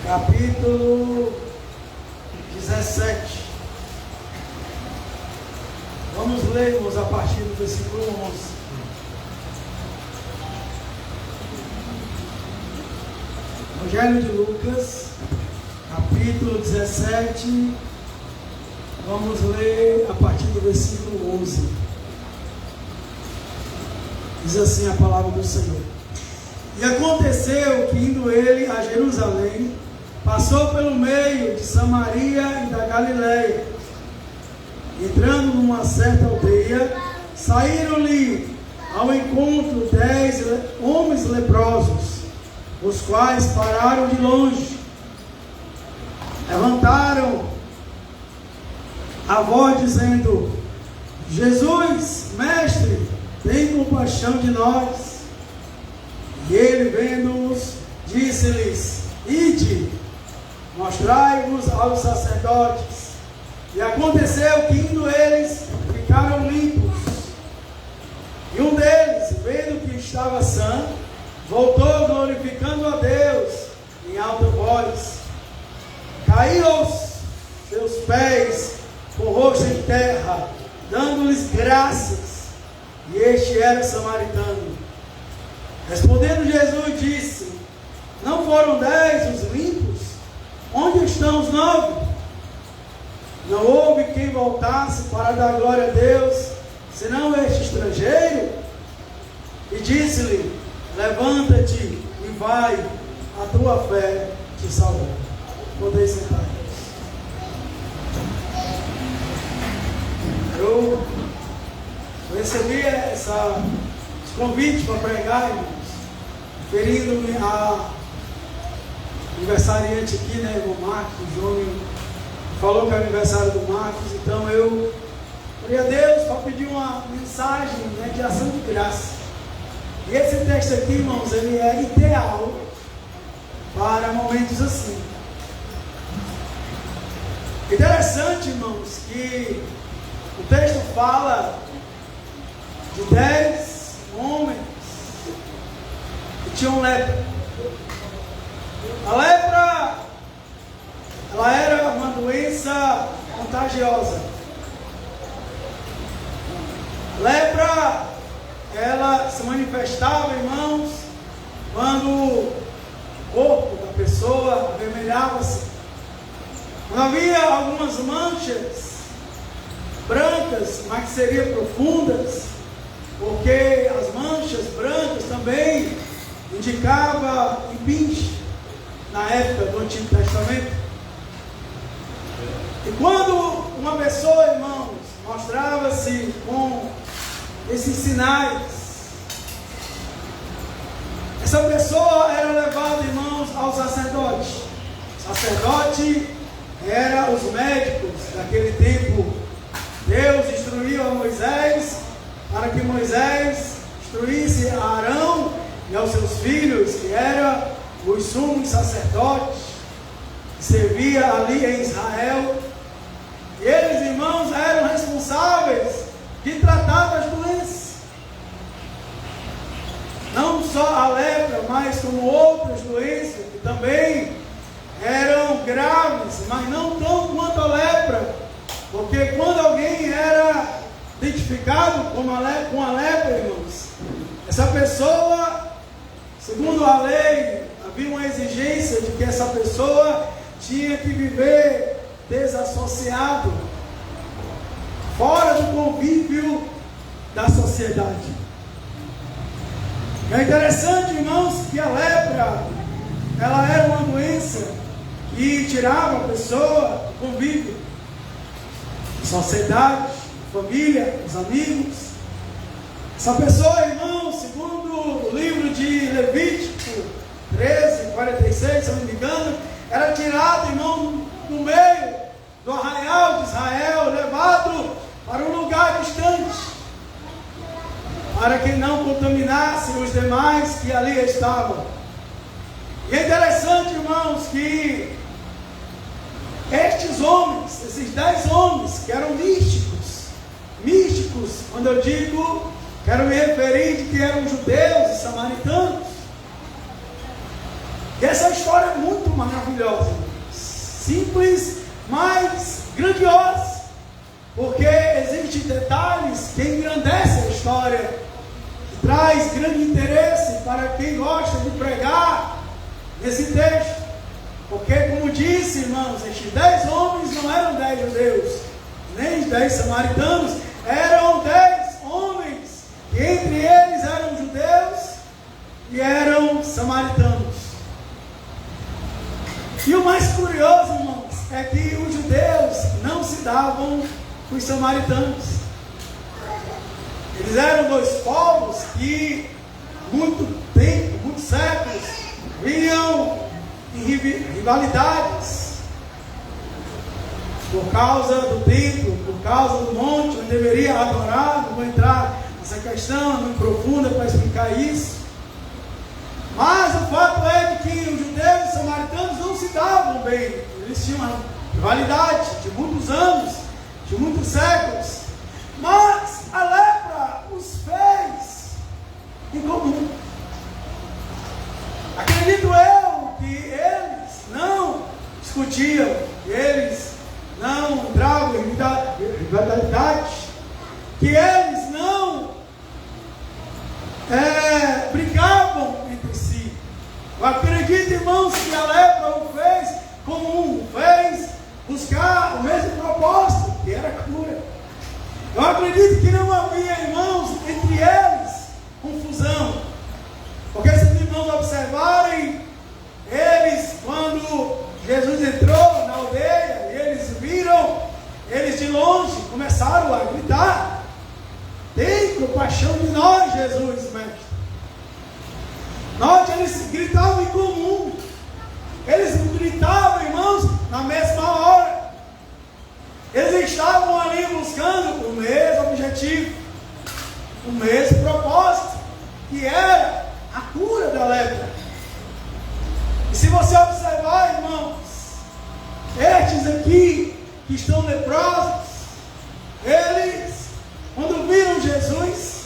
capítulo 17. Vamos lermos a partir do versículo 11. Evangelho de Lucas, capítulo 17, vamos ler a partir do versículo 11. Diz assim a palavra do Senhor: E aconteceu que, indo ele a Jerusalém, passou pelo meio de Samaria e da Galileia. Entrando numa certa aldeia, saíram-lhe ao encontro 10 homens leprosos, os quais pararam de longe, levantaram a voz dizendo: Jesus, mestre, tem compaixão de nós. E ele, vendo-os, disse-lhes: Ide, mostrai-vos aos sacerdotes. E aconteceu que, indo eles, ficaram limpos. E um deles, vendo que estava sã, voltou glorificando a Deus em alta voz. Caiu aos seus pés, com o rosto em terra, dando-lhes graças. E este era samaritano. Respondendo Jesus, disse: Não foram 10 os limpos? Onde estão os 9? Não houve quem voltasse para dar glória a Deus, senão este estrangeiro? E disse-lhe: Levanta-te e vai, a tua fé te salvou. Podeis sentar. Eu recebi esse convite para pregar, irmãos, referindo-me a aniversariante aqui, né, irmão Marcos Júnior, falou que é aniversário do Marcos, então eu orei a Deus para pedir uma mensagem, né, de ação de graça. E esse texto aqui, irmãos, ele é ideal para momentos assim. Interessante, irmãos, que o texto fala de 10 homens que tinham lepra. A lepra, ela era uma doença contagiosa. A lepra, ela se manifestava, irmãos, quando o corpo da pessoa avermelhava-se. Quando havia algumas manchas brancas, mas que seriam profundas, porque as manchas brancas também indicavam impinche na época do Antigo Testamento. E quando uma pessoa, irmãos, mostrava-se com esses sinais, essa pessoa era levada, irmãos, ao sacerdote. O sacerdote era os médicos daquele tempo. Deus instruiu a Moisés para que Moisés instruísse a Arão e aos seus filhos, que eram os sumos sacerdotes, que servia ali em Israel. E eles, irmãos, eram responsáveis de tratar das doenças. Não só a lepra, mas como outras doenças que também eram graves, mas não tão quanto a lepra. Porque quando alguém era identificado com a lepra, irmãos, essa pessoa, segundo a lei, havia uma exigência de que essa pessoa tinha que viver desassociado, fora do convívio da sociedade. É interessante, irmãos, que a lepra, ela era uma doença que tirava a pessoa do convívio, sociedade, família, os amigos. Essa pessoa, irmão, segundo o livro de Levítico 13:46, se eu não me engano, era tirado, irmão, no meio do arraial de Israel, levado para um lugar distante, para que não contaminasse os demais que ali estavam. E é interessante, irmãos, que estes homens, esses 10 homens, que eram místicos, quando eu digo, quero me referir de que eram judeus e samaritanos. E essa história muito maravilhosa, simples, mas grandiosa, porque existem detalhes que engrandecem a história, que traz grande interesse para quem gosta de pregar nesse texto, porque, como disse, irmãos, estes 10 homens não eram 10 judeus, nem 10 samaritanos, eram 10 homens, que entre eles eram judeus e eram samaritanos. E o mais curioso, irmãos, é que os judeus não se davam com os samaritanos. Eles eram dois povos que, muito tempo, muitos séculos, vinham em rivalidades, por causa do templo, por causa do monte onde deveria adorar. Não vou entrar nessa questão, é muito profunda para explicar isso. Mas o fato é de que os judeus e os samaritanos não se davam bem. Eles tinham uma rivalidade de muitos anos, de muitos séculos. Mas a lepra os fez em comum. Acredito eu que eles não discutiam, que eles não entravam em rivalidade, que eles não brigavam entre si. Eu acredito, irmãos, que a lepra o fez comum, fez buscar o mesmo propósito, que era a cura. Eu acredito que não havia, irmãos, entre eles confusão, porque se os irmãos observarem, eles, quando Jesus entrou na aldeia, e eles viram, eles de longe começaram a gritar: tem compaixão de nós, Jesus, mestre. Note, eles gritavam em comum, eles gritavam, irmãos, na mesma hora. Eles estavam ali buscando o mesmo objetivo, o mesmo propósito, que era a cura da lepra. E se você observar, irmãos, estes aqui que estão leprosos, eles, quando viram Jesus,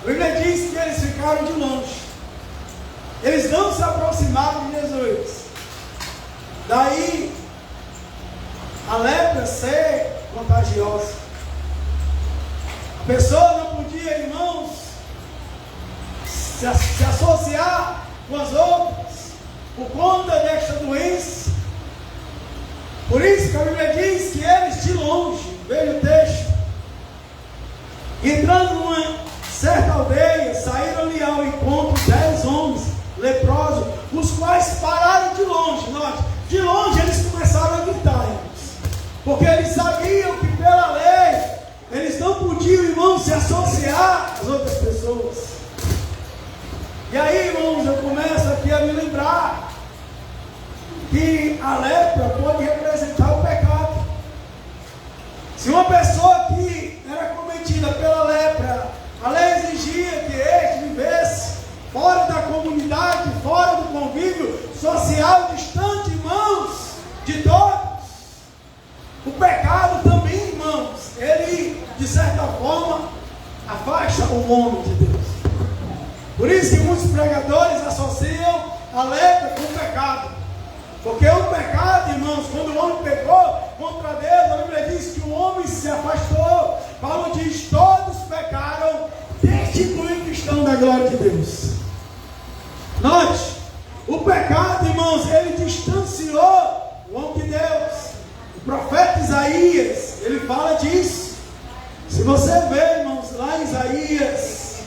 a Bíblia diz que eles ficaram de longe. Eles não se aproximaram de Jesus. Daí a lepra ser contagiosa. A pessoa não podia, irmãos, se associar com as outras por conta desta doença. Por isso que a Bíblia diz que eles de longe, veja o texto, entrando numa certa aldeia, saíram-lhe ao encontro 10 homens leprosos, os quais pararam de longe. Note, de longe eles começaram a gritar, irmãos, porque eles sabiam que pela lei eles não podiam, irmãos, se associar às outras pessoas. E aí, irmãos, eu começo aqui a me lembrar que a lepra pode representar o pecado. Se uma pessoa que era cometida pela lepra, a lei exigia que este vivesse fora da comunidade, fora do convívio social, distante, irmãos, de todos. O pecado também, irmãos, ele, de certa forma, afasta o homem de Deus. Por isso que muitos pregadores associam a lepra com o pecado. Porque o pecado, irmãos, quando o homem pecou contra Deus, a Bíblia diz que o homem se afastou. Paulo diz: todos pecaram, destituindo estão da glória de Deus. Note, o pecado, irmãos, ele distanciou o homem de Deus. O profeta Isaías, ele fala disso. Se você ver, irmãos, lá em Isaías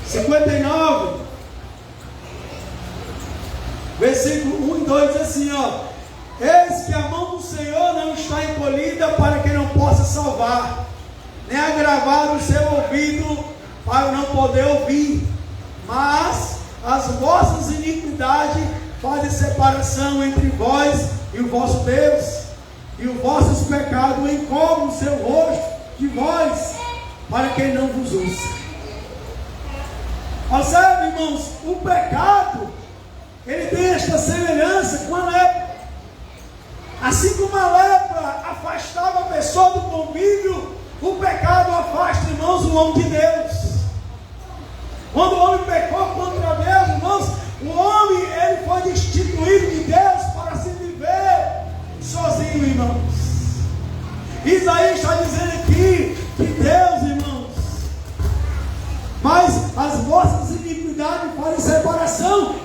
59, versículo 1 e 2, diz assim, eis que a mão do Senhor não está encolhida para que não possa salvar, nem agravar o seu ouvido para não poder ouvir, mas as vossas iniquidades fazem separação entre vós e o vosso Deus, e os vossos pecados encobrem o seu rosto de vós, para que não vos ouça. Observe, irmãos, o pecado, ele tem esta semelhança com a lepra. Assim como a lepra afastava a pessoa do convívio, o pecado afasta, irmãos, o homem de Deus. Quando o homem pecou contra Deus, irmãos, o homem, ele foi destituído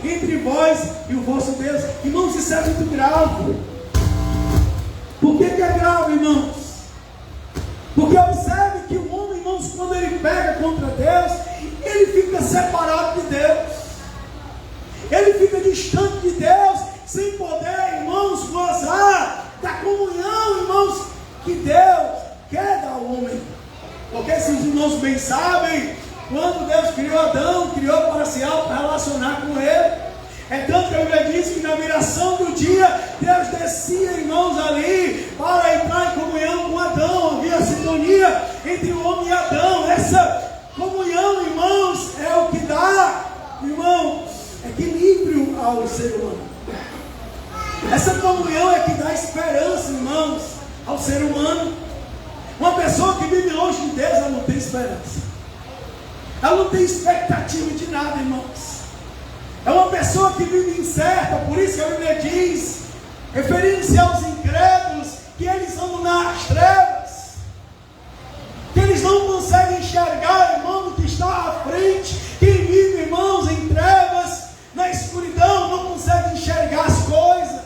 entre vós e o vosso Deus. Irmãos, isso é muito grave. Por que é grave, irmãos? Porque observe que o homem, irmãos, quando ele pega contra Deus, ele fica separado de Deus. Ele fica distante de Deus, sem poder, irmãos, gozar da comunhão, irmãos, que Deus quer dar ao homem. Porque se os irmãos bem sabem, quando Deus criou Adão, criou para se relacionar com ele. É tanto que a Bíblia diz que na viração do dia, Deus descia, irmãos, ali para entrar em comunhão com Adão. Havia sintonia entre o homem e Adão. Essa comunhão, irmãos, é o que dá, irmãos, equilíbrio ao ser humano. Essa comunhão é que dá esperança, irmãos, ao ser humano. Uma pessoa que vive longe de Deus, ela não tem esperança. Ela não tem expectativa de nada, irmãos. É uma pessoa que vive incerta. Por isso que a Bíblia diz, referindo-se aos incrédulos, que eles andam nas trevas, que eles não conseguem enxergar, irmão, o que está à frente. Quem vive, irmãos, em trevas, na escuridão, não consegue enxergar as coisas.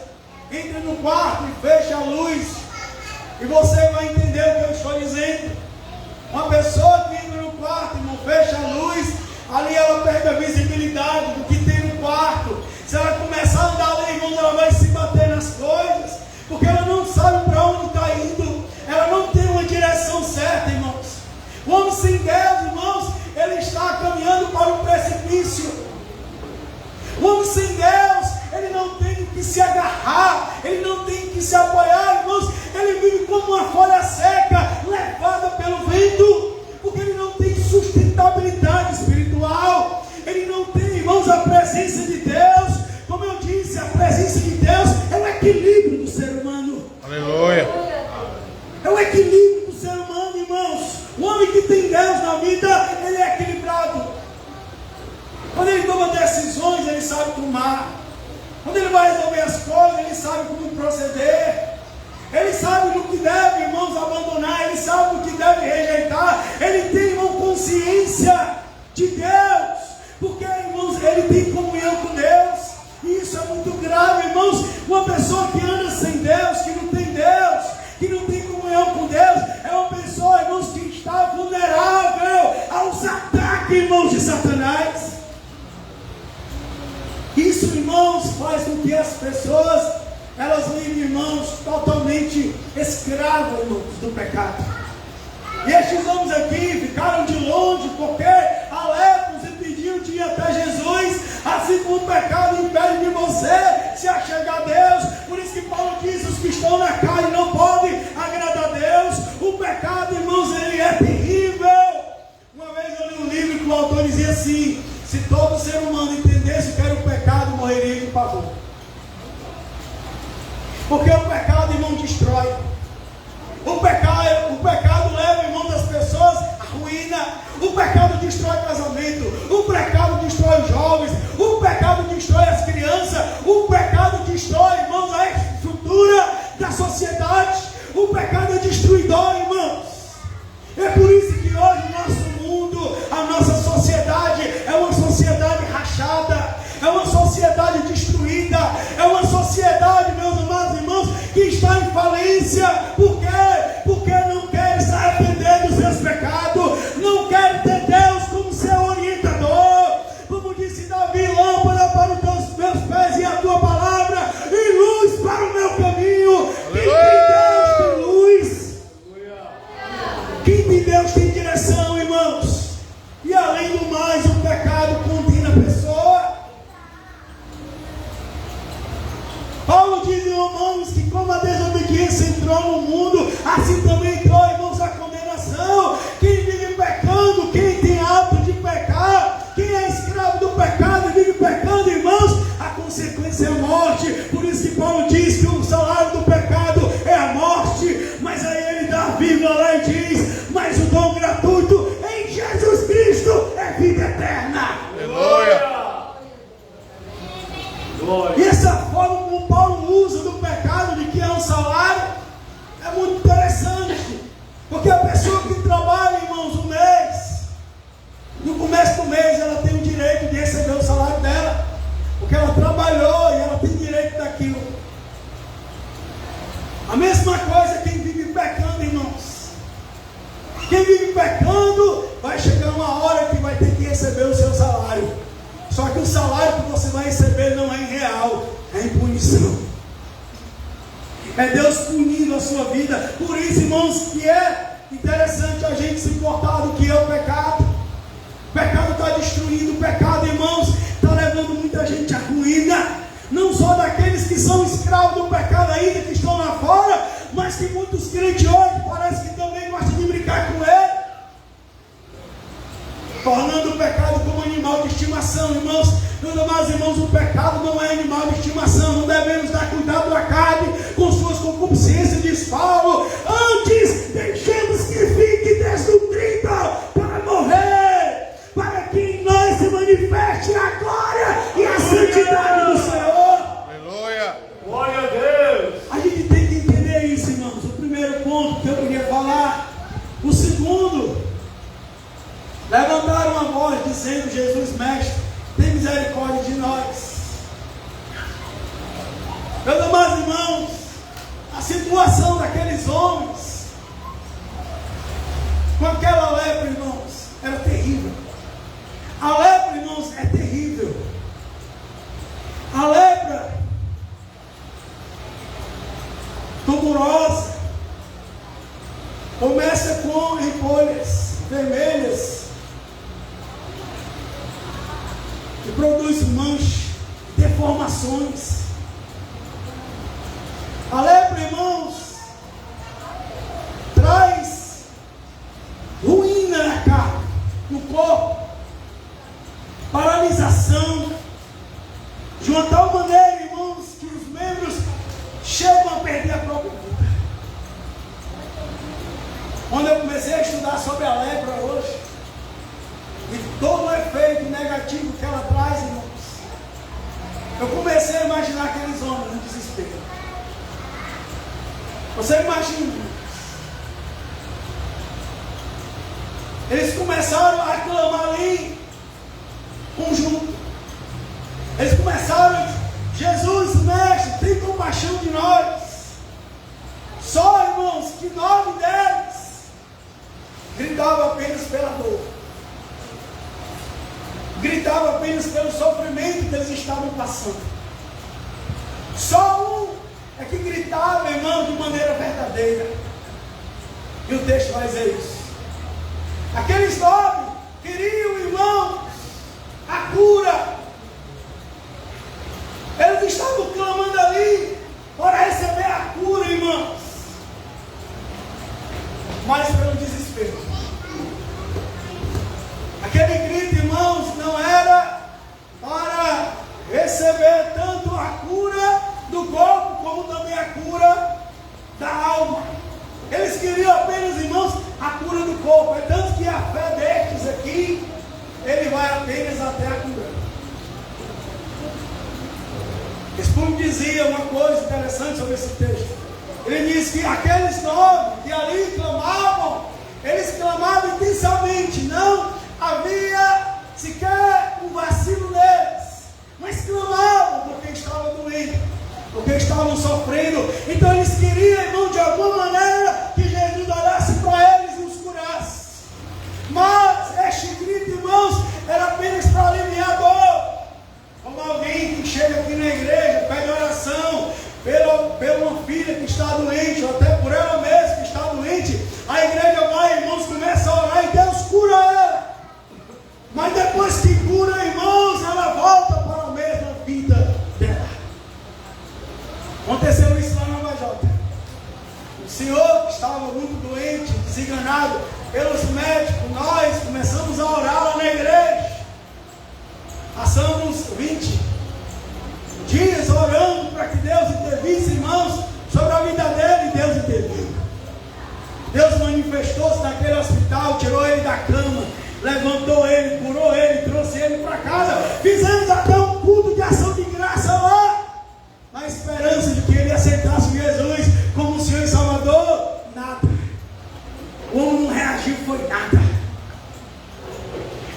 Entra no quarto e fecha a luz, e você vai entender o que eu estou dizendo. Uma pessoa que entra no quarto, irmão, fecha a luz, ali ela perde a visibilidade do que tem no quarto. Se ela começar a andar ali, irmãos, ela vai se bater nas coisas, porque ela não sabe para onde está indo. Ela não tem uma direção certa, irmãos. O homem sem Deus, irmãos, ele está caminhando para o precipício. O homem sem Deus, ele não tem que se agarrar, ele não tem que se apoiar, irmãos. Ele vive como uma folha seca, levada pelo vento, porque ele não tem sustentabilidade espiritual. Ele não tem, irmãos, a presença de Deus. Como eu disse, a presença de Deus é o equilíbrio do ser humano. Aleluia. É o equilíbrio do ser humano, irmãos. O homem que tem Deus na vida, ele é equilibrado. Quando ele toma decisões, ele sabe tomar. Quando ele vai resolver as coisas, ele sabe como proceder. Ele sabe do que deve, irmãos, abandonar. Ele sabe do que deve rejeitar. Ele tem, irmão, consciência de Deus. Porque, irmãos, ele tem comunhão com Deus. E isso é muito grave, irmãos. Uma pessoa que anda sem Deus, que não tem Deus, que não tem comunhão com Deus, é uma pessoa, irmãos, que está vulnerável aos ataques, irmãos, de Satanás. Isso, irmãos, faz com que as pessoas, elas vivem, irmãos, totalmente escravas, irmãos, do pecado. E estes homens aqui ficaram de longe, porque alertas impediam de ir até Jesus, assim como o pecado impede de você se achegar a Deus. Por isso que Paulo diz, os que estão na carne não podem agradar a Deus. O pecado, irmãos, ele é terrível. Uma vez eu li um livro que o autor dizia assim: se todo ser humano entendesse o que era o pecado, morreria de pavor. Porque o pecado, irmão, destrói. O pecado leva, irmão, das pessoas à ruína. O pecado destrói casamento. O pecado destrói os jovens. O pecado destrói as crianças. O pecado destrói, irmãos, a estrutura da sociedade. O pecado é destruidor, irmãos. É por isso que hoje o nosso mundo, a nossa sociedade é uma sociedade rachada, é uma sociedade destruída, é uma sociedade, meus amados irmãos, que está em falência. Por quê? Porque não quer se arrepender dos seus pecados, não quer ter Deus como seu orientador. Como disse Davi, lâmpada para os meus pés e a tua palavra, e luz para o meu caminho. Quem tem Deus tem luz. Quem tem Deus tem direção, irmãos. E além do mais, o pecado condena a pessoa. Paulo diz em Romanos que como a desobediência entrou no mundo, assim também entrou, irmãos, a condenação. Quem vive pecando, quem tem hábito de pecar, quem é escravo do pecado e vive pecando, irmãos, a consequência é a morte. Por isso que Paulo diz que o salário do pecado é a morte. Mas aí ele dá a vírgula lá e diz, mas o dom gratuito em Jesus Cristo é vida eterna. Aleluia. E essa forma como Paulo usa do pecado, de que é um salário, é muito interessante. Porque a pessoa que trabalha, irmãos, um mês, no começo do mês ela tem o direito de receber o salário dela. Porque Quem vive pecando, vai chegar uma hora que vai ter que receber o seu salário. Só que o salário que você vai receber não é em real, é em punição. É Deus punindo a sua vida. Por isso, irmãos, que é interessante a gente se importar do que é o pecado. O pecado está destruindo. O pecado, irmãos, está levando muita gente à ruína. Não só daqueles que são escravos do pecado ainda, que estão lá fora, mas que muitos crentes hoje parece que também gostam de brincar com ele, tornando o pecado como animal de estimação. Irmãos, meus amados irmãos, o pecado não é animal de estimação. Não devemos dar cuidado à carne com suas concupiscências, diz Paulo. Antes, deixemos que fique desnutrida para morrer, para que em nós se manifeste a glória e a santidade do Senhor. Aleluia! Glória a Deus! A gente tem que entender isso, irmãos. O primeiro ponto que eu queria falar. O segundo, levantaram a voz dizendo: Jesus, mestre, tem misericórdia de nós. Meus amados irmãos, a situação daqueles homens com aquela lepra, irmãos, era terrível. A lepra, irmãos, é terrível. A lepra tumorosa começa com empolhas vermelhas e produz manchas, deformações. A lepra, irmãos, traz ruína na carne, no corpo, paralisação, de uma tal maneira, irmãos, que os membros chegam a perder a própria vida. Quando eu comecei a estudar sobre a lepra hoje, e todo o efeito negativo que ela traz, irmãos, eu comecei a imaginar aqueles homens no desespero. Você imagina, irmãos? Eles começaram a clamar ali, conjunto. Eles começaram: Jesus, mestre, tem compaixão de nós. Só, irmãos, que 9 deles gritavam apenas pela dor, gritavam apenas pelo sofrimento que eles estavam passando. Só um é que gritava, irmão, de maneira verdadeira. E o texto vai dizer isso. Aqueles 9 queriam, irmãos, a cura. Eles estavam clamando ali para receber a cura, irmãos, mas pelo desespero. Aquele grito, irmãos, não era para receber tanto a cura do corpo, como também a cura da alma. Eles queriam apenas, irmãos, a cura do corpo. É tanto que a fé destes aqui, ele vai apenas até a cura. Spurgeon dizia uma coisa interessante sobre esse texto. Ele diz que aqueles 9 que ali clamavam, eles clamavam intensamente. Não havia sequer um vacilo neles, mas clamavam porque estavam doentes, porque estavam sofrendo. Então eles queriam, irmão, de alguma maneira que Jesus olhasse para eles e os curasse. Mas este grito, irmãos, era apenas para aliviar a dor. Como alguém que chega aqui na igreja, pede oração pela uma filha que está doente, ou até por ela mesma que está doente, a igreja vai, irmãos, começa a orar e Deus cura ela. Mas depois que cura, irmãos, ela volta para a mesma vida dela. Aconteceu isso lá na Nova Jota. O senhor que estava muito doente, desenganado pelos médicos, nós começamos a orar lá na igreja. Passamos 20 dias orando para que Deus intervisse, irmãos, sobre a vida dele, e Deus interviu. Deus manifestou-se naquele hospital, tirou ele da cama, levantou ele, curou ele, trouxe ele para casa. Fizemos até um culto de ação de graça lá, na esperança de que ele aceitasse Jesus como o Senhor e Salvador. Nada. O homem não reagiu, foi nada.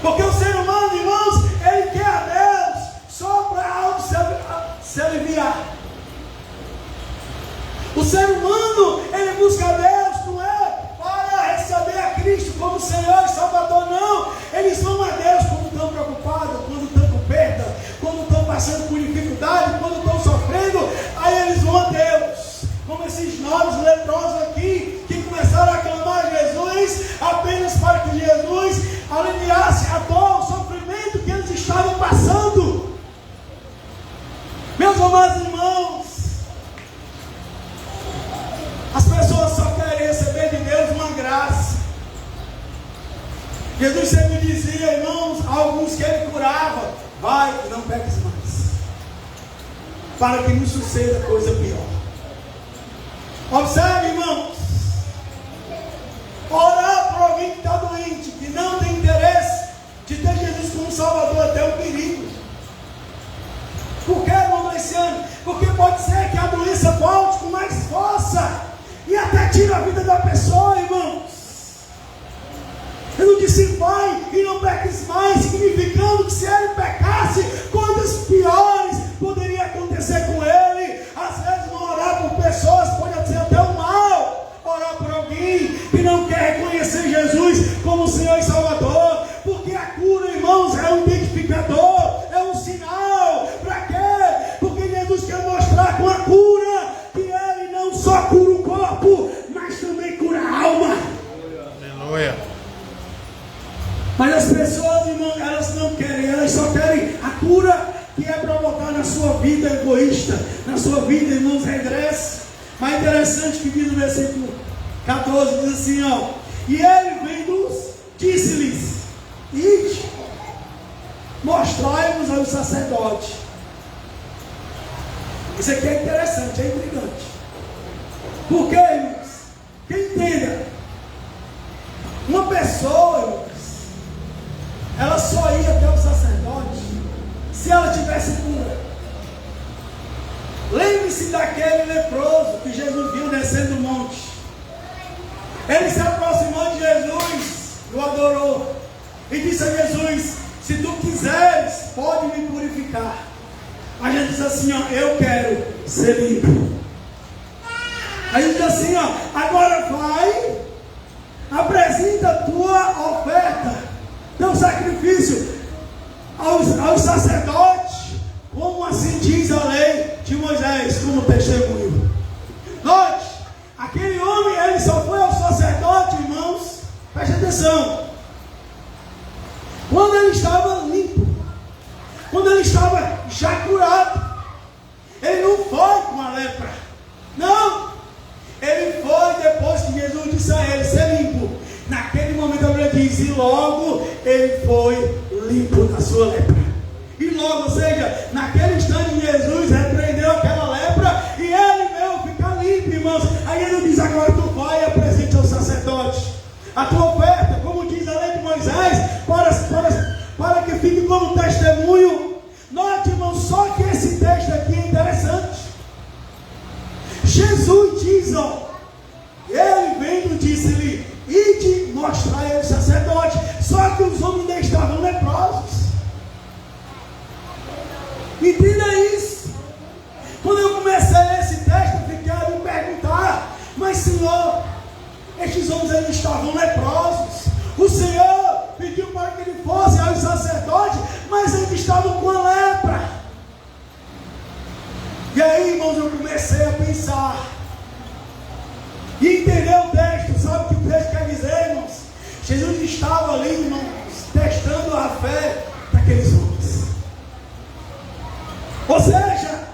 Porque o ser humano, irmãos, ele quer a Deus só para algo se aliviar. O ser humano, ele busca a Deus, não é para receber a Cristo amados irmãos, as pessoas só querem receber de Deus uma graça. Jesus sempre dizia, irmãos, alguns que ele curava, vai e não peques mais, para que não suceda coisa pior. Observe, irmãos, orar por alguém que está doente, que não tem interesse de ter Jesus como Salvador, até um perigo. Por que, irmão Luciano? Porque pode ser que a doença volte com mais força e até tira a vida da pessoa, irmãos. Eu não disse vai e não peques mais, significando que se ele pecasse, coisas piores poderiam acontecer com ele. Às vezes não orar por pessoas pode ser até um mal. Orar por alguém que não quer reconhecer Jesus como Senhor e Salvador, porque a cura, irmãos, é um identificador, é um sinal. Para quê? Porque Jesus quer mostrar com a cura que ele não só cura o corpo, mas também cura a alma. Aleluia. Mas as pessoas, irmãos, elas não querem, elas só querem a cura que é provocar na sua vida egoísta, na sua vida, irmãos, regresso. Mas é interessante que diz no versículo 14, diz assim, ó, e ele vendo-os, disse-lhes, ide, mostrai-vos ao sacerdote. Isso aqui é interessante, é intrigante. Por quê, irmãos? Quem entenda? Uma pessoa, irmãos, ela só ia até o sacerdote se ela tivesse cura. Lembre-se daquele leproso que Jesus viu descendo o monte. Ele se aproximou de Jesus, o adorou e disse a Jesus, se tu quiseres, pode me purificar. A gente diz assim, ó, eu quero ser limpo. A gente diz assim, ó, agora vai, apresenta a tua oferta, teu sacrifício aos sacerdotes, como assim diz a lei de Moisés, como testemunho. Note, aquele homem, ele só foi ao sacerdote, irmãos, preste atenção, quando ele estava limpo, quando ele estava já curado. Ele não foi com a lepra, não, ele foi depois que Jesus disse a ele, ser limpo. Naquele momento a Bíblia diz, e logo ele foi limpo da sua lepra. E logo, ou seja, naquele instante Jesus repreendeu aquela lepra e ele veio ficar limpo, irmãos. Aí ele diz, agora tu vai e apresente ao sacerdote a tua oferta, como diz a lei de Moisés, para que fique como testemunho. Note, irmão, só que esse texto aqui é interessante. Jesus diz, ó, ele vendo, disse-lhe, ide mostrar ele sacerdote. Só que os homens ainda estavam leprosos. Entenda isso. Quando eu comecei a ler esse texto, eu fiquei a me perguntar, mas Senhor, estes homens ainda estavam leprosos. O Senhor pediu para que ele fosse aos sacerdotes, mas eles estavam com a lepra. E aí, irmãos, eu comecei a pensar e entender o texto. Sabe o que o texto quer dizer, irmãos? Jesus estava ali, irmãos, testando a fé daqueles homens. Ou seja,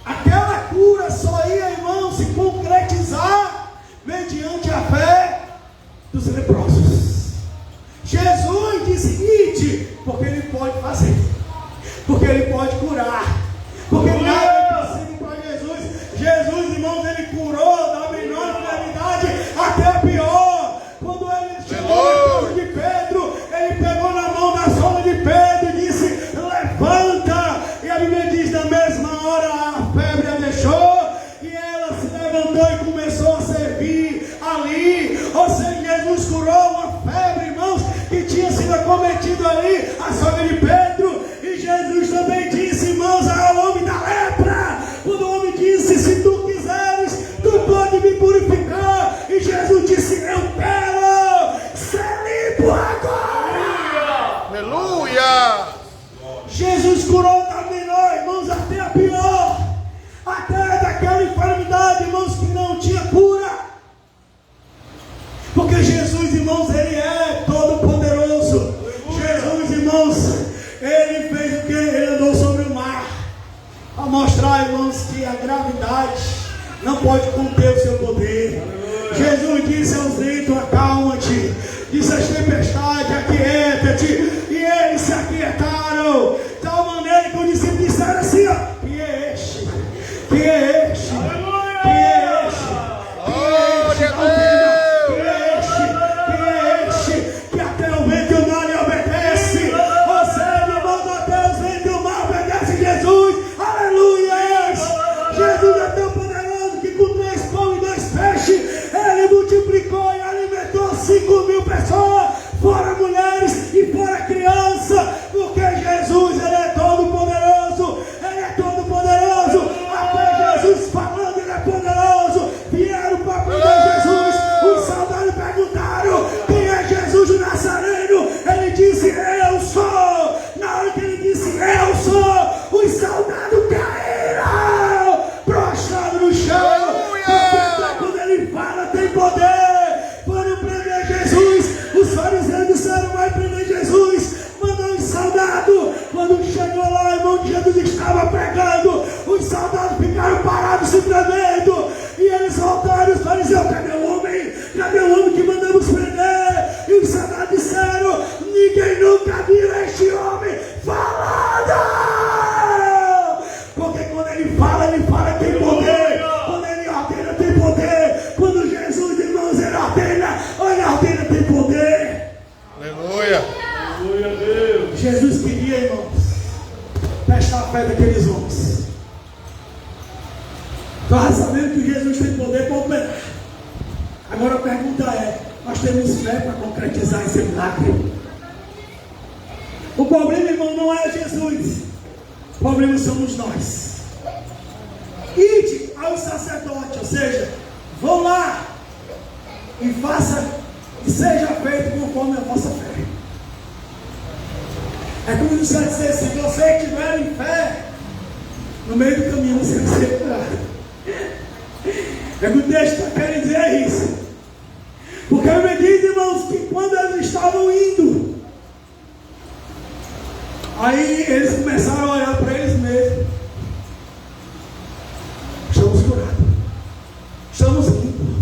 aquela cura só ia, irmãos, se concretizar mediante a fé dos leprosos. Jesus disse, ide, porque ele pode fazer, porque ele pode curar, porque nada é impossível para Jesus. Jesus, irmãos, ele curou da menor enfermidade até a pior. Quando ele chegou na casa de Pedro, ele pegou na mão da sola de Pedro e disse, levanta. E a Bíblia diz, na mesma hora a febre a deixou e ela se levantou e começou a servir ali. Ou seja, Jesus curou uma febre, irmãos, que tinha sido acometido ali, a sogra de Pedro. E Jesus também disse, irmãos, ao homem da lepra, quando o homem disse, se tu quiseres, tu pode me purificar. E Jesus disse, eu quero ser limpo agora. Aleluia. Jesus curou da menor, irmãos, até a pior, até daquela enfermidade, irmãos, que não tinha cura. Porque Jesus, irmãos, ele é todo poderoso. Jesus, irmãos, ele fez o que? Ele andou sobre mostrar, irmãos, que a gravidade não pode conter o seu poder. Jesus disse aos ventos: acalma-te. Disse às tempestades: aquieta-te. E eles se aquietaram. De tal maneira que os discípulos disseram assim: ó, quem é este? Quem é este? Quem é este? Quem é este? Quem é este? Que até o vento e o mar lhe obedece. Você me manda até os ventos e o mar obedece Jesus. Aleluia! Jesus é tão poderoso que com 3 pães e 2 peixes ele multiplicou e alimentou 5.000 pessoas, fora mulheres e fora criança, porque Jesus, ele é todo poderoso, ele é todo poderoso. Até Jesus falando, ele é poderoso. Vieram para prender Jesus. Os soldados perguntaram: quem é Jesus o Nazareno? Ele disse: eu sou. Na hora que ele disse: eu sou, os soldados caíram prostrados no chão. Quando ele fala, tem poder. Foram prender Jesus. Os fariseus disseram: vai prender Jesus. Mandou os soldados. Quando chegou lá, irmão, Jesus estava pregando. Os soldados ficaram parados se tremendo. E eles voltaram. Os fariseus: cadê o homem? Cadê o homem que mandamos prender? E os soldados disseram: ninguém nunca viu este homem falando. Porque quando ele fala tem poder. Quando ele ordena, tem poder. Quando Jesus, irmãos, ele ordena, tem poder. Aleluia. Jesus queria, irmãos, testar a fé daqueles homens. Nós sabemos que Jesus tem poder para operar. Agora a pergunta é: nós temos fé para concretizar esse milagre? O problema, irmão, não é Jesus. O problema somos nós. Ide aos sacerdotes, ou seja, vão lá e faça e seja feito conforme a vossa fé. É como se dizer: se você tiver em fé, no meio do caminho você vai ser curado. É que o texto está querendo dizer isso. Porque me diz, irmãos, que quando eles estavam indo, aí eles começaram a olhar para eles mesmos. Estamos curados. Estamos limpos.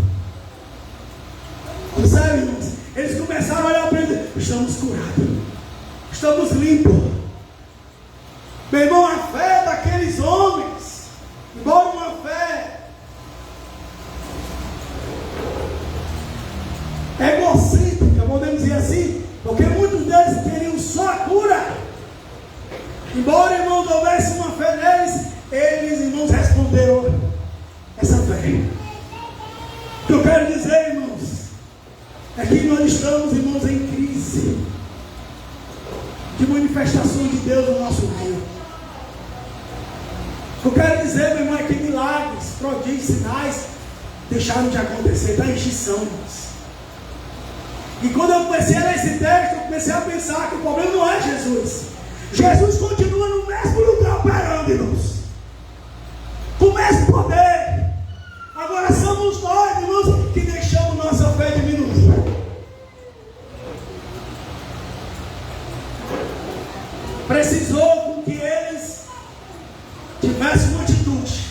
Observe, irmãos. Eles começaram a olhar para eles. Estamos curados. Estamos limpos. Meu irmão, a fé daqueles homens, embora uma fé egocêntrica, podemos dizer assim, porque muitos deles queriam só a cura. Embora, irmãos, houvesse uma fé neles, eles, irmãos, responderam essa fé. O que eu quero dizer, irmãos, é que nós estamos, irmãos, em crise de manifestação de Deus no nosso meio. O que eu quero dizer, meu irmão, é que milagres, prodígios, sinais deixaram de acontecer, está em extinção, irmãos. E quando eu comecei a ler esse texto, eu comecei a pensar que o problema não é Jesus. Jesus continua no mesmo lugar operando, irmãos, com o mesmo poder. Agora somos nós, irmãos, que deixamos nossa fé diminuir. Precisou com que eles tivessem uma atitude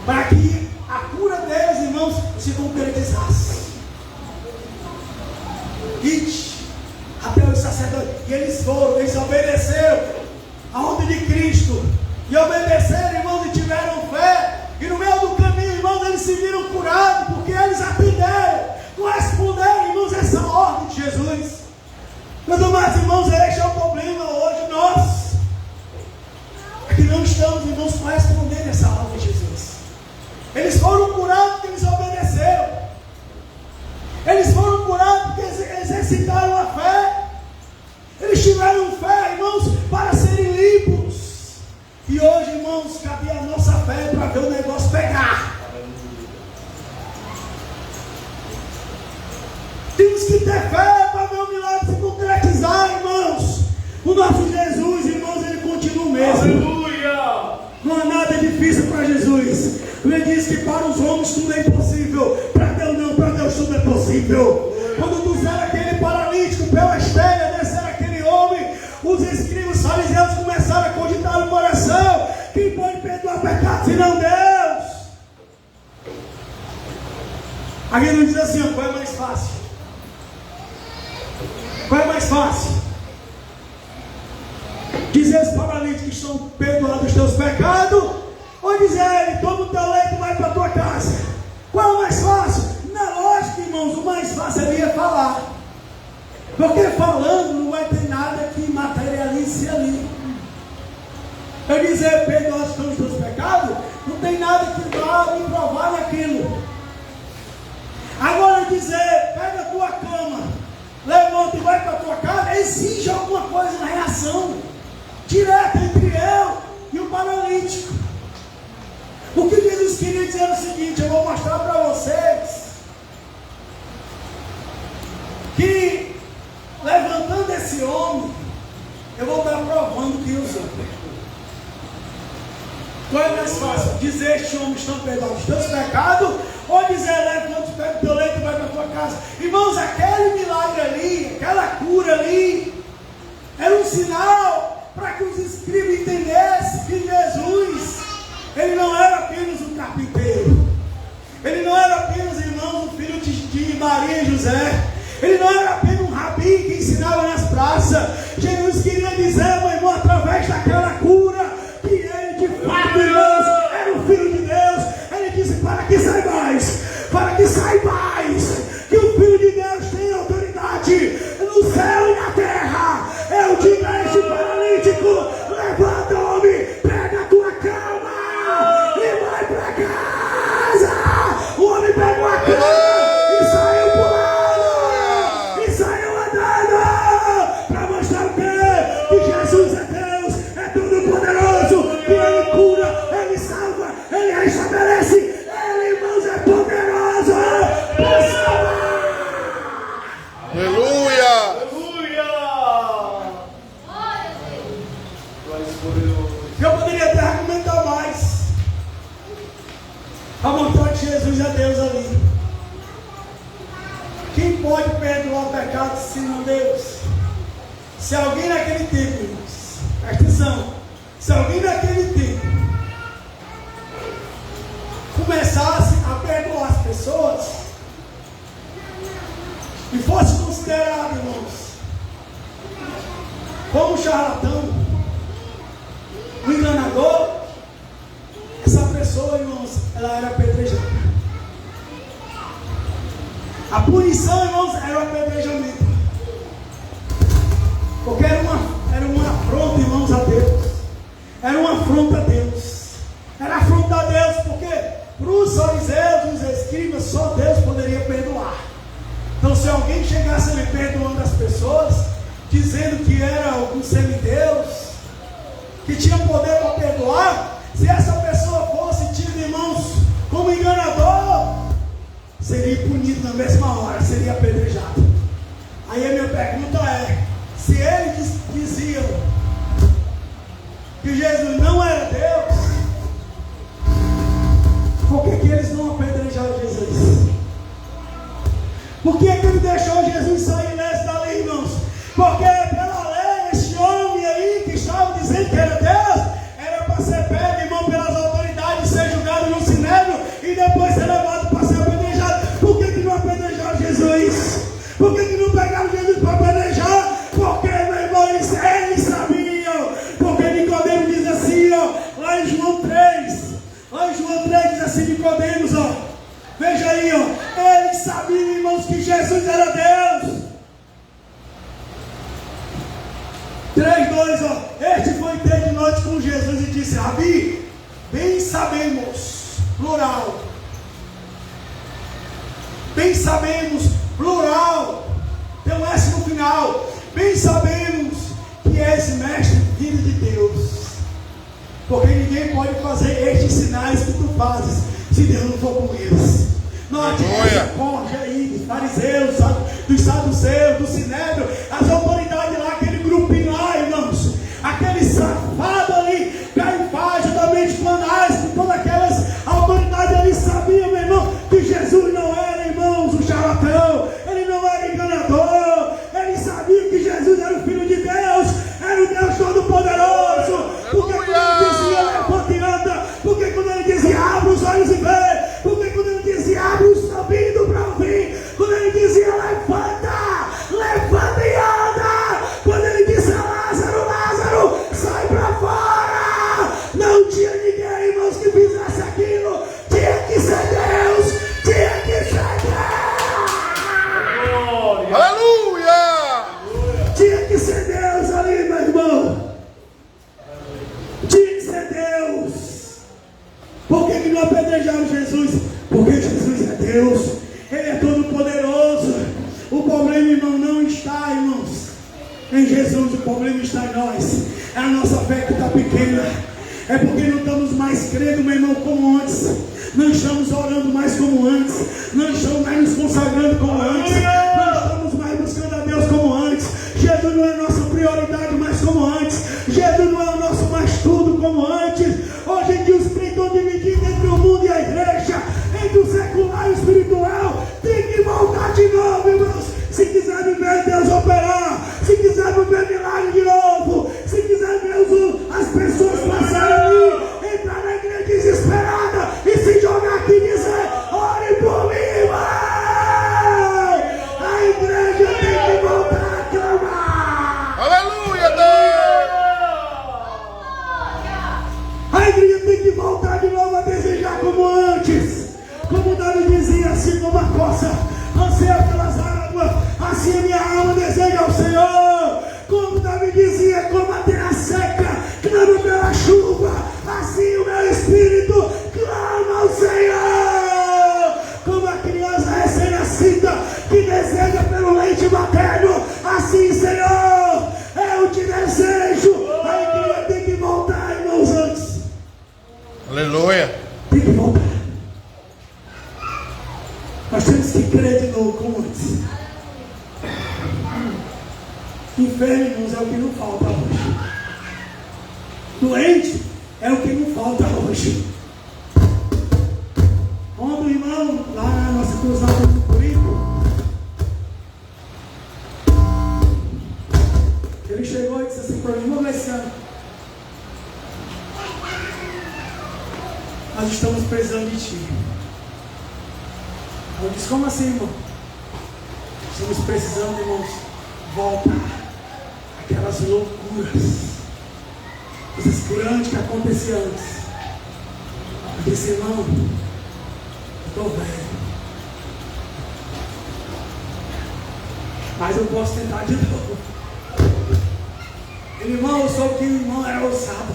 para que a cura deles, irmãos, se concretizasse. Ide até os sacerdotes. E eles foram, eles obedeceram a ordem de Cristo. E obedeceram, irmãos, e tiveram fé. E no meio do caminho, irmãos, eles se viram curados, porque eles atenderam, não responderam, irmãos, essa ordem de Jesus. Meus amados irmãos, este é o problema hoje, nós, é que não estamos, irmãos, correspondendo a essa ordem de Jesus. Eles foram curados porque eles obedeceram. Eles foram curados porque eles exercitaram a fé. Eles tiveram fé, irmãos, para serem limpos. E hoje, irmãos, cabia a nossa fé para ver o negócio pegar. Temos que ter fé para ver o milagre se concretizar, irmãos. O nosso Jesus, irmãos, ele continua o mesmo. Aleluia! Não há nada difícil para Jesus. Ele diz que para os homens tudo é impossível. Para Deus não, para Deus tudo é possível. Quando puseram aquele paralítico pelas telhas, desceram aquele homem, os escribas, os fariseus começaram a cogitar no coração: quem pode senão Deus. Aqui não diz assim, ó, qual é mais fácil? Qual é mais fácil? Dizer aos paralíticos que estão perdoados os teus pecados, ou dizer a ele, toma o teu leito e vai para a tua casa? Qual é o mais fácil? Na lógica, irmãos, o mais fácil seria falar. Porque falando não vai ter nada que materialize ali. Eu dizer, perdoados os teus pecados, não tem nada que vá me provar naquilo. Agora dizer, pega a tua cama, levanta e vai para a tua casa, exige alguma coisa na reação direta entre eu e o paralítico. O que Jesus queria dizer é o seguinte, eu vou mostrar para vocês que levantando esse homem, eu vou estar provando que usou. Qual é mais fácil? Dizer este homem estão perdoados os teus pecados, ou dizer levanta, pega o teu leito e vai para a tua casa? Irmãos, aquele milagre ali, aquela cura ali, era um sinal para que os escribas entendessem que Jesus, ele não era apenas um carpinteiro, ele não era apenas, irmãos, um filho de Maria e José, ele não era apenas um rabi que ensinava nas praças. Jesus queria dizer, meu irmão, através daquela cura, que ele de fato, irmãos, era o Filho de Deus. Ele disse, para que saibais que o Filho de Deus tem autoridade no céu e na terra. Eu digo a este paralítico, levanta, homem, pega a tua cama e vai para casa. O homem pegou a cama e saiu pulando e saiu andando, para mostrar o quê? Que Jesus é Deus, é todo poderoso, que ele cura, ele salva, ele restabelece, ele, irmãos, é poderoso para salvar. Aleluia! Eu poderia até argumentar mais a vontade de Jesus é Deus ali. Quem pode perdoar pecados senão Deus? Se alguém naquele tempo, irmãos, presta atenção, se alguém naquele tempo começasse a perdoar as pessoas e fosse considerado, irmãos, como charlatão, o enganador, essa pessoa, irmãos, ela era apedrejada. A punição, irmãos, era o apedrejamento. Porque era uma afronta, irmãos, a Deus. Era uma afronta a Deus. Era afronta a Deus, porque para os fariseus e os escribas, só Deus poderia perdoar. Então, se alguém chegasse ali perdoando as pessoas, dizendo que era um semideus, que tinha poder para perdoar, se essa pessoa fosse tida, irmãos, como enganador, seria punido na mesma hora, seria apedrejado. Aí a minha pergunta é, se eles diziam que Jesus não era Deus, por que eles não apedrejaram Jesus? Por que ele deixou Jesus sair nessa dali, irmãos? Porque pela lei, esse homem aí que estava dizendo que era Deus, era para ser pego, irmão, pelas autoridades, ser julgado no sinédrio e depois ser levado para ser apedrejado. Por que não apedrejaram Jesus? Por que não pegaram Jesus para apedrejar? Porque, meu irmão, eles sabiam. Porque Nicodemo diz assim, ó, lá em João 3 diz assim, Nicodemos, ó, veja aí, ó, eles sabiam, irmãos, que Jesus era Deus. 3:2, ó, este foi ter de noite com Jesus e disse, Rabi, bem sabemos, plural, tem um S no final, bem sabemos que és mestre, filho de Deus, porque ninguém pode fazer estes sinais que tu fazes, se Deus não for com eles. Não corre aí, dos fariseus, dos saduceus, do sinédrio, as autoridades lá, aquele grupinho lá, irmãos, aquele safado ali, Caifás, juntamente com Anás, com todas aquelas autoridades ali, sabiam, meu irmão, que Jesus não era, irmãos, um charlatão, ele não era enganador, eles sabiam que Jesus era o Filho de Deus, era o Deus Todo-Poderoso, porque quando ele dizia levanta e anda, porque quando ele Tinha que ser Deus. Por que não apedrejaram Jesus? Porque Jesus é Deus. Ele é todo poderoso. O problema, irmão, não está, irmãos, em Jesus. O problema está em nós. É a nossa fé que está pequena. É porque não estamos mais crendo, meu irmão, como antes. Não estamos orando mais como antes. Não estamos mais nos consagrando como antes. Não estamos mais buscando a Deus como antes. Jesus não é a nossa prioridade mais como antes. Jesus não é o nosso mais tudo como antes. Hoje em dia os crentes estão divididos entre o mundo e a igreja, entre o secular e o espiritual. Tem que voltar de novo, irmãos. Se quiser viver Deus operar, se quiser viver milagre de novo, se quiser ver as pessoas passarem ali, entrar na igreja desesperada e se jogar aqui e dizer: ore por mim, vai! A igreja tem que voltar a clamar. Aleluia, Deus! A igreja tem que voltar de novo a desejar como antes. Como Davi dizia, assim como a coça anseia pelas águas, assim a minha alma deseja ao Senhor. Como Davi dizia, como a terra seca clama pela chuva, assim o meu espírito clama ao Senhor. Como a criança recém-nascida que deseja pelo leite materno, assim, Senhor, eu te desejo. A igreja tem que voltar, irmãos, antes. Aleluia! Tem que voltar. Nós temos que crer de novo como antes. Enfermo, irmãos, é o que não falta hoje. Doente é o que não falta hoje. Ontem o irmão, lá na nossa cruzada do Curico, ele chegou e disse assim para mim: irmão Alessandro, nós estamos precisando de ti. Eu disse: como assim, irmão? Estamos precisando, irmãos, voltar aquelas loucuras, coisas grandes que aconteciam antes. Eu disse: irmão, eu estou velho, mas eu posso tentar de novo. Ele: irmão, eu soube que o irmão era ousado.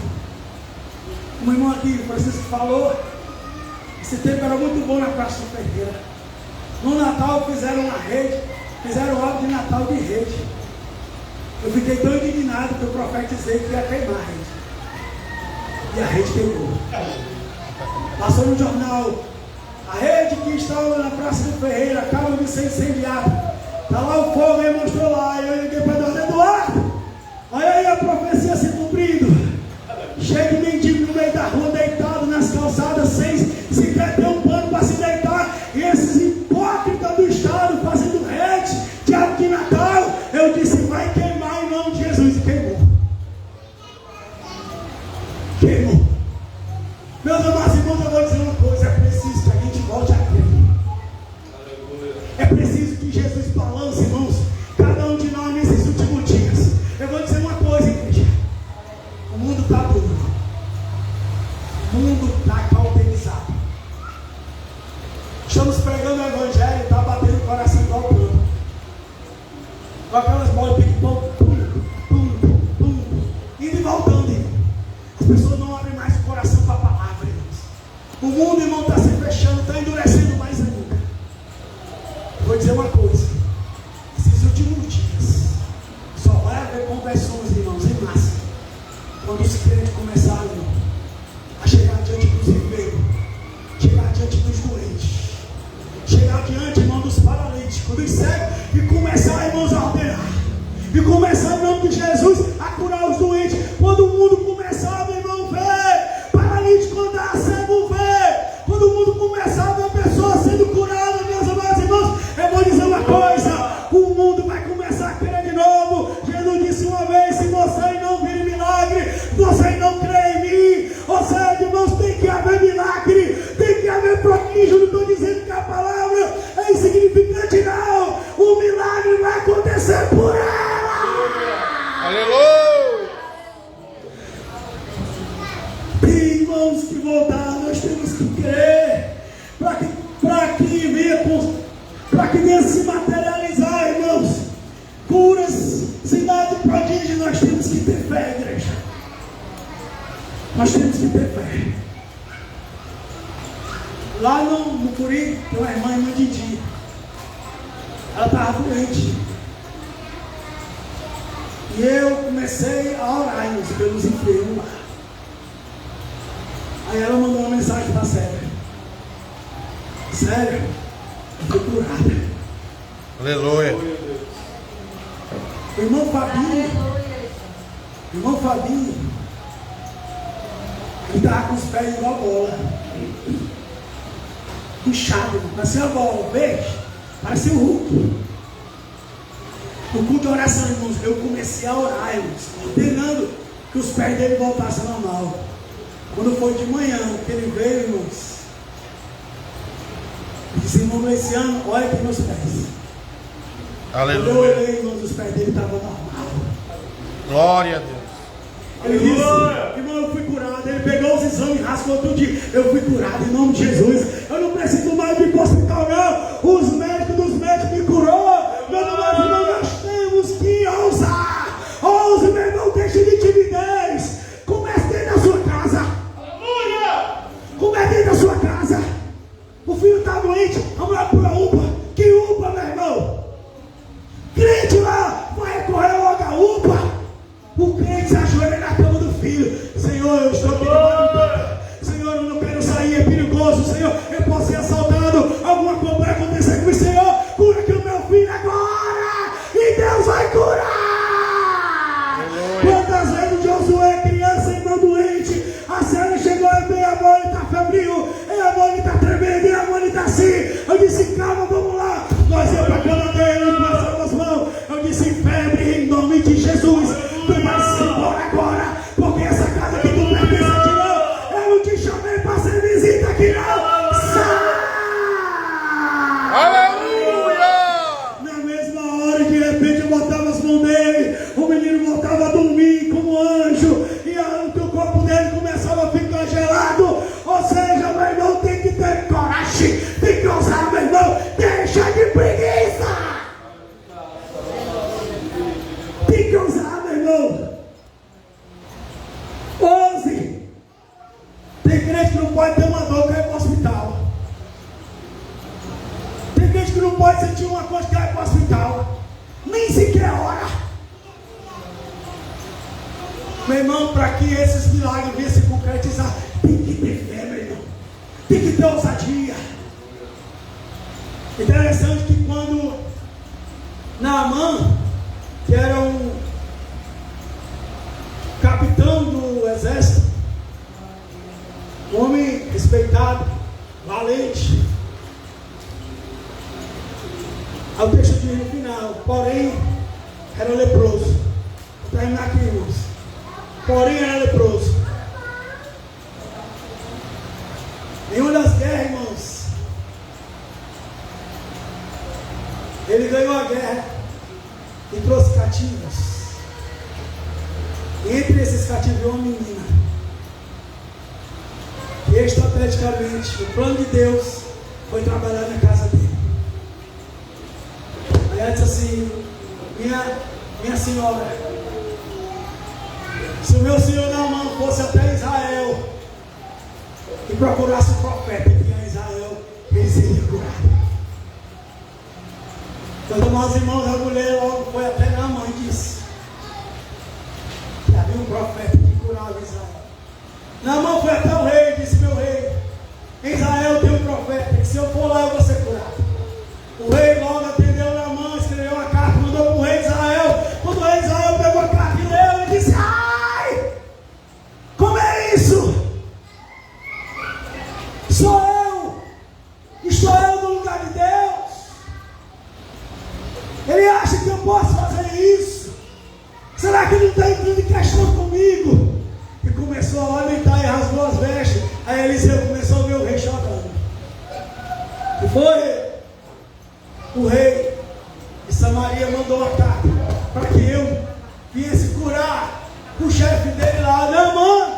Como o irmão aqui, Francisco, falou, esse tempo era muito bom na Praça do Ferreira. No Natal fizeram uma rede, fizeram algo de Natal de rede. Eu fiquei tão indignado que eu profetizei que ia queimar a rede. E a rede queimou. Passou no jornal: a rede que estava na Praça do Ferreira acaba de ser incendiada. Está lá o fogo, aí mostrou lá. E eu liguei para Deus: Eduardo, olha aí a profecia se cumprindo. Cheio de mendigo no meio da rua, deitado nas calçadas, sem sequer ter um pano para se deitar. E esses hipócritas do Estado fazendo rede de algo de Natal. Eu disse: vai queimar em nome de Jesus. E queimou. Queimou. Meus amados irmãos, eu vou dizer uma coisa: é preciso que a gente volte a crer. É preciso que Jesus balance, irmãos, cada um de nós nesses últimos dias. Eu vou dizer uma coisa, igreja: o mundo está duro. O mundo está cauterizado. Estamos pregando o evangelho e está batendo o coração igual pano. Com aquelas bolas de ping-pong, indo e voltando, irmão. As pessoas não abrem mais o coração para a palavra, irmãos. O mundo, irmão, está se fechando, está endurecendo mais ainda. Vou dizer uma coisa: esses últimos dias só vai haver conversões, irmãos, em massa, quando os crentes começarem a chegar diante dos enfermos, chegar diante dos doentes, chegar diante, irmão, dos paralíticos, dos cegos, e começar, irmãos, a ordenar, e começar, em nome de Jesus, a curar os doentes. Quando o mundo começar, meu irmão, ver paralítico andar, cego ver, quando o mundo começar a ver pessoas sendo curadas, meus amados irmãos, eu vou dizer uma coisa: o mundo vai começar a crer de novo. Jesus disse uma vez: se vocês não virem milagre, vocês não creem em mim. Ou seja, irmãos, tem que haver milagre, tem que haver prodígio. Não estou dizendo que a palavra é insignificante, não. O milagre vai acontecer por ela. Aleluia! Tem, irmãos, que voltar. Nós temos que crer para que venha se materializar, irmãos, curas, sinais de prodígio. Nós temos que ter fé, igreja. Nós temos que ter fé. Lá no Mucuri tem uma irmã Didi. Ela estava doente. E eu comecei a orar pelos enfermos lá. Aí ela mandou uma mensagem para a Sério. Sério, eu fui curada. Aleluia. Irmão Fabinho, ele estava com os pés igual bola. Inchado, parecia uma bola, verde, parecia um Hulk. No culto de oração, irmãos, eu comecei a orar, irmãos, ordenando que os pés dele voltassem ao normal. Quando foi de manhã que ele veio, irmãos, eu disse: irmão Luciano, olha aqui meus pés. Aleluia. Quando eu olhei, irmãos, os pés dele estavam normal. Glória a Deus. Ele disse: irmão, eu fui curado. Ele pegou os exames e rasgou tudo. Eu fui curado em nome de Jesus. Eu não preciso mais de ir para o hospital, não. Os médicos dos médicos me curou. Meu irmão, nós temos que ousar. Ouse, meu irmão, deixe de timidez. Comece dentro da sua casa. Comece dentro da sua casa. O filho está doente, vamos lá para a UPA. Que UPA, meu irmão? Crente lá, vai correr logo a UPA. O crente se ajoelha na cama do filho. Senhor, eu estou aqui de Senhor, eu não quero sair, é perigoso. Senhor, eu posso ser assaltado. Alguma coisa vai acontecer comigo. Senhor, cura aqui o meu filho agora. E Deus vai curar. Quantas vezes Josué, criança e irmão doente, a Sara chegou e veio: a mãe está febril, a mãe está tremendo, a mãe está assim. Eu disse: calma, vamos lá. Nós íamos para a cama dele, passamos as mãos. Eu disse: febre em nome de Jesus. Tu vai se embora agora, porque essa casa aqui tu pertence aqui não. Eu não te chamei para ser visita aqui não. Sai! Aleluia! Na mesma hora, de repente, eu botava as mãos nele, o menino voltava a dormir como anjo, e o corpo dele começava a ficar gelado. Ou seja, meu irmão, tem que ter coragem, tem que ousar, meu irmão, deixa de preguiça. Tem que ousar, meu irmão. Ouse. Tem crente que não pode ter uma dor, cai para o hospital. Tem crente que não pode sentir uma coisa, cai para o hospital. Nem sequer ora. Meu irmão, para que esses milagres venham se concretizar, tem que ter fé, meu irmão. Tem que ter ousadia. Interessante que quando Naamã, que era um capitão do exército, um homem respeitado, valente. Aí o texto diz no final: porém era leproso. Vou terminar aqui, irmãos. Porém era leproso. Em uma das guerras, irmãos, ele ganhou a guerra e trouxe cativos. Entre esses cativos, uma menina. E estrategicamente, o plano de Deus foi trabalhar na casa dele. Aí ela disse assim: minha senhora, se o meu senhor Naamã fosse até Israel e procurasse o profeta que ia a Israel, ele seria curado. Meus amados irmãos, a mulher logo foi até Naamã e disse que havia um profeta que curava Israel. Naamã foi até o rei e disse: meu rei, em Israel tem um profeta, que se eu for lá eu vou ser curado. O rei logo atendeu Naamã, escreveu uma carta, mandou para o rei de Israel. Quando o rei de Israel pegou a carta e leu, ele disse: ai, como é isso? Sou eu, estou eu no lugar de Deus. Ele acha que eu posso fazer isso? Será que ele não está entrando em questão comigo? E começou a lamentar e rasgou as vestes. Aí Eliseu começou a ver o rei chorando. E foi o rei de Samaria mandou a carta para que eu viesse curar o chefe dele lá. Naamã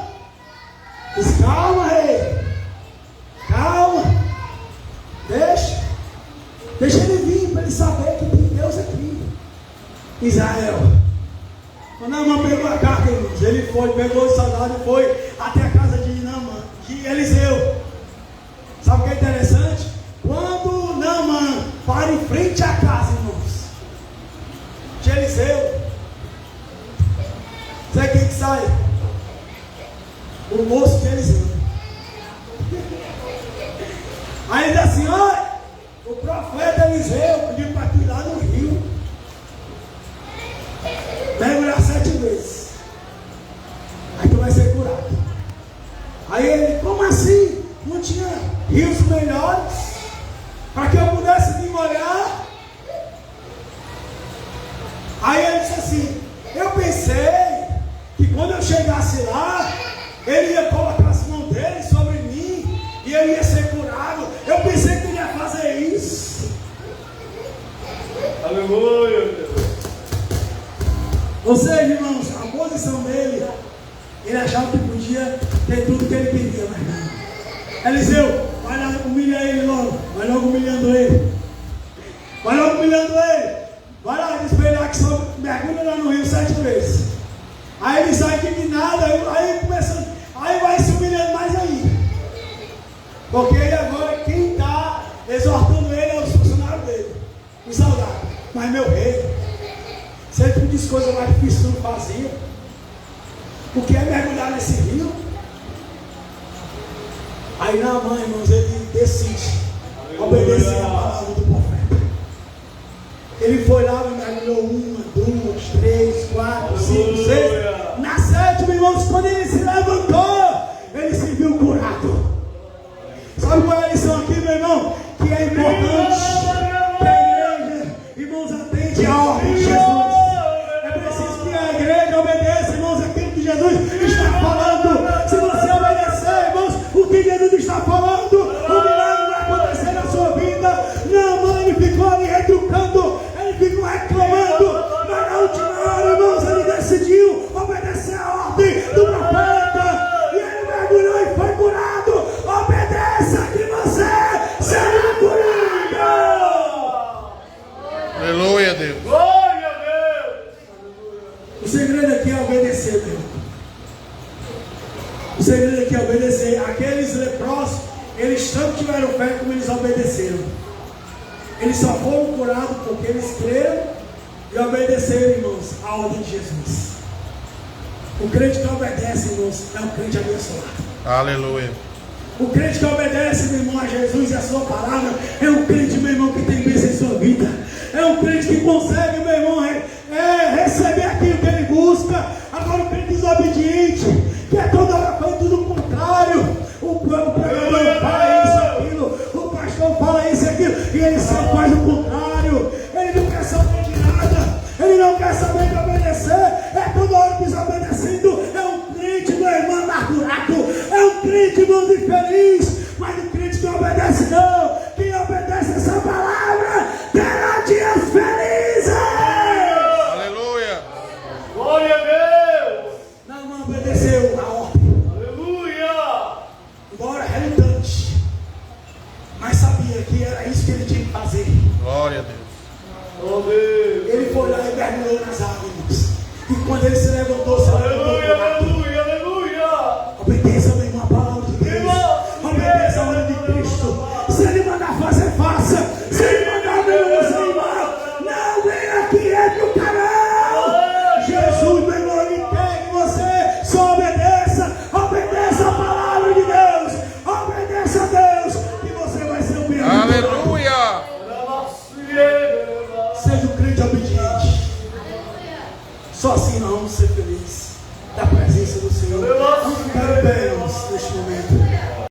disse: calma, rei, calma, deixa ele vir para ele saber que tem Deus aqui em Israel. Quando Naamã pegou a carta, ele foi, pegou o soldado e foi até a Eliseu. Sabe o que é interessante? Quando Naamã para em frente à casa, irmãos, de Eliseu, sabe quem que sai? O moço de Eliseu. Aí diz assim: olha, o profeta Eliseu pediu para tu ir lá no rio mergulhar 7 vezes, aí tu vai ser curado. Aí ele: como assim? Não tinha rios melhores para que eu pudesse me molhar? Aí ele disse assim: eu pensei que quando eu chegasse lá, ele ia colocar as mãos dele sobre mim e eu ia ser curado. Eu pensei que ele ia fazer isso. Aleluia, Deus. Ou seja, irmãos, a posição dele, ele achava que podia ter tudo que ele queria, mas não. Eliseu, vai lá, humilha ele logo. Vai logo humilhando ele. Vai logo humilhando ele. Vai lá, diz para ele que só mergulha lá no rio 7 vezes. Aí ele sai indignado, aí vai se humilhando mais ainda. Porque ele agora, quem está exortando ele é os funcionários dele, os soldados. Mas meu rei, se ele pedisse coisa mais difícil, não fazia. O que é mergulhar nesse rio? Aí Naamã, irmãos, ele decide obedecer a palavra do profeta. Ele foi lá e mergulhou 1, 2, 3, 4, 5, 6. Na 7ª, irmãos, quando ele se levantou, ele se viu curado. Sabe qual é a lição aqui, meu irmão? Que é importante que a igreja, irmãos, atende a ordem de Jesus. É preciso que a igreja obedeça, irmãos, aquilo que Jesus está falando. Se você obedecer, irmãos, o que Jesus está falando, o milagre vai acontecer na sua vida. Não, ele ficou ali retrucando, ele ficou reclamando, mas na última hora, irmãos, ele decidiu obedecer a ordem do profeta, e ele mergulhou e foi curado. Obedeça que você será curado. Aleluia, Deus. Glória a Deus. O segredo aqui é obedecer, meu irmão. O segredo aqui é obedecer. Aqueles leprosos, eles tanto tiveram fé como eles obedeceram. Eles só foram curados porque eles creram e obedeceram, irmãos, a ordem de Jesus. O crente que obedece, irmãos, é um crente abençoado. Aleluia. O crente que obedece, meu irmão, a Jesus e a sua palavra, é um crente, meu irmão, que tem bênção em sua vida. É um crente que consegue, meu irmão, receber aquilo que ele busca. Agora o crente desobediente, que é toda hora faz tudo o contrário. O pregador fala isso, aquilo, o pastor fala isso, aquilo, e ele sempre faz o contrário. Ele não quer saber de nada, ele não quer saber de obedecer, é toda hora desobedecendo. É um crente, meu irmão, amargurado, é um crente, irmão, infeliz. Mas o crente que obedece não, quem obedece essa palavra terá dias felizes. Aleluia. Glória a Deus. Não obedeceu a ordem, Aleluia. embora relutante, mas sabia que era isso que ele tinha que fazer. Glória a Deus. Oh Deus. Ele foi lá e mergulhou nas águas. E quando ele se levantou, se levantou. Aleluia, aleluia, aleluia. Obedeça, meu irmão, a palavra de Deus. Obedeça a ordem de Cristo. Se ele mandar fazer, faça. Se ele mandar, meu irmão, não venha aqui entre o cara